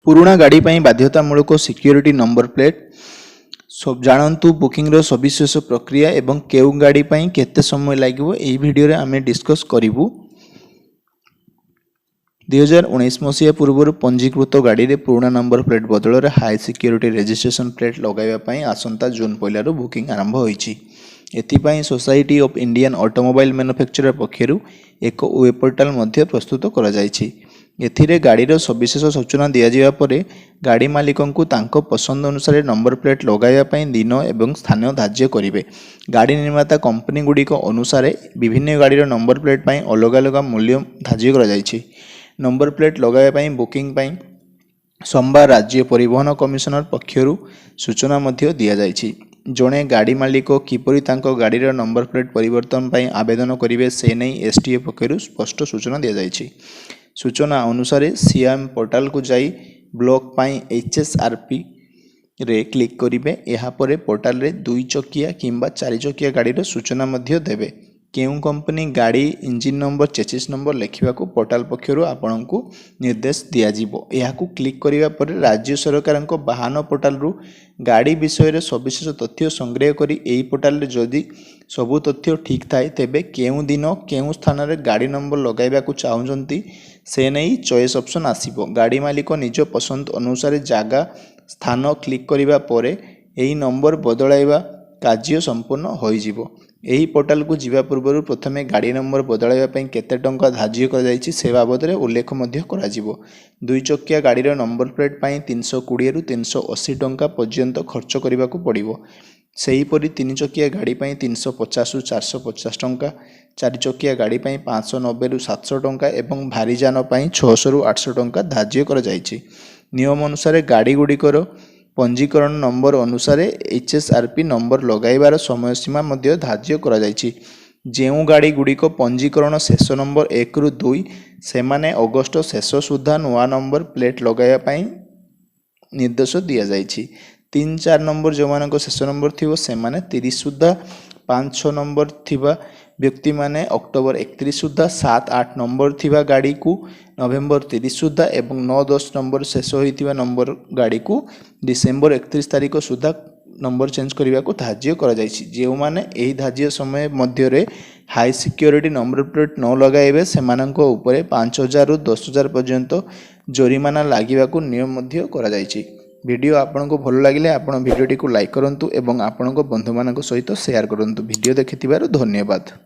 पुराणा गाड़ी ପାଇଁ बाध्यतामूलक सिक्योरिटी नंबर प्लेट सब जानतु बुकिंग रो सविशेष प्रक्रिया एवं केउ गाड़ी ପାଇଁ केते समय लागिवो एही वीडियो रे आमे डिस्कस करिवु। 2019 मसीहा पूर्व पंजीकृत गाड़ी रे पुराणा नंबर प्लेट बदल रे हाई सिक्योरिटी रजिस्ट्रेशन प्लेट लगाइबा ପାଇଁ आसंता जून पहिला रो बुकिंग आरंभ होईची। एथिपाई society of Indian automobile manufacturer पक्षरु एक वेब पोर्टल मध्य प्रस्तुत करा जायछि। एथिरे गाड़ीर सविशेष सूचना दिया जिबा परे गाड़ी मालिकंकु तांको पसंद अनुसार नंबर प्लेट लगाइबा ପାଇଁ दिन एवं स्थान धार्य करिवे। गाड़ी निर्माता कंपनी गुड़िक अनुसार विभिन्न गाड़ीर नंबर प्लेट ପାଇଁ अलग अलग मूल्य धार्य करा जायछि। नंबर प्लेट लगाइबा ପାଇଁ बुकिंग ପାଇଁ सोमवार राज्य परिवहन कमिशनर पक्षरु सूचना मध्य दिया जायछि। जड़े गाड़ी मालिक किपरि तांको गाड़ीर नंबर प्लेट परिवर्तन ପାଇଁ आवेदन करिवे से नहीं एसटीए पक्षरु स्पष्ट सूचना दिया जायछि। सूचना अनुसार सीएम पोर्टल को जाई ब्लॉक पाई एचएसआरपी रे क्लिक करिवे। एहा परे पोर्टल रे 2 चकिया किंबा 4 चकिया गाड़ीर सूचना मध्य देवे। केउ कंपनी गाड़ी इंजिन नंबर चेसिस नंबर लेखिबा को पोर्टल पक्षरु आपनकु निर्देश दिया जिवो। एहाकु क्लिक करिवा परे राज्य सरकारक वाहन पोर्टल रु गाड़ी विषय रे सविशेष तथ्य संग्रह करी एही पोर्टल रे जदि सबु तथ्य ठीक थाए तेबे केउ दिन केउ स्थान रे गाड़ी नंबर लगाइबा को चाहुचंती से नहीं चॉइस ऑप्शन आसीबो। गाड़ी मालिक निज पसंद अनुसार जागा स्थान क्लिक करिवा परे एही नंबर बदलाइबा कार्य संपूर्ण होई जिवो। एही पोर्टल को जीवा पूर्व प्रथमे गाड़ी नंबर बदलाइबा ପାଇଁ केते टंका धार्य करा जायछि से बाबद रे उल्लेख मध्य करा जिवो। 2 चकिया गाड़ीर नंबर प्लेट ପାଇଁ 320 रु 380 टंका पर्यंत खर्च करिबा को पड़िबो। सेहीपरि 3 चकिया गाड़ी ପାଇଁ 350 रु 450 टंका, 4 चकिया गाड़ी ପାଇଁ 590 रु 700 टंका एवं भारी जान ପାଇଁ 600 रु 800 टंका धार्य करा जायछि। नियम अनुसार गाड़ी गुड़िकर पंजीकरण नंबर अनुसार एचएसआरपी नंबर लगाइबार समय सीमा मध्य धार्य करा जायछि। जेउ गाड़ी गुड़िक पंजीकरण शेष नंबर 1 रु 2 सेमाने अगस्त शेष सुधा नुआ नंबर प्लेट लगाइबा ପାଇଁ निर्देश दिया जायछि। 3-4 नंबर जो मानक शेष नंबर थिवो सेमाने 30 सुधा, 5-6 नंबर थिबा व्यक्ति माने अक्टोबर 31 सुधा, 7-8 नंबर थिबा गाड़ी को नवेम्बर 30 सुधा एवं 9-10 नंबर शेष होइतिबा नंबर गाड़ी को डिसेम्बर 31 तारिख सुधा नंबर चेंज करने को धार्य करा जायछि। जो माने एही धार्य समय मध्य रे हाई सिक्योरिटी नंबर प्लेट न लगाइबे सेमानंको उपरे 5000 रु 10000 पर्यंत जरिमाना लागिबा को नियम मध्य करा जायछि। वीडियो आपनको भल लागिले आपण वीडियोटी को लाइक करंतु एवं आपनको बंधु मानक सहित शेयर करंतु। वीडियो देखिथिबारु धन्यवाद।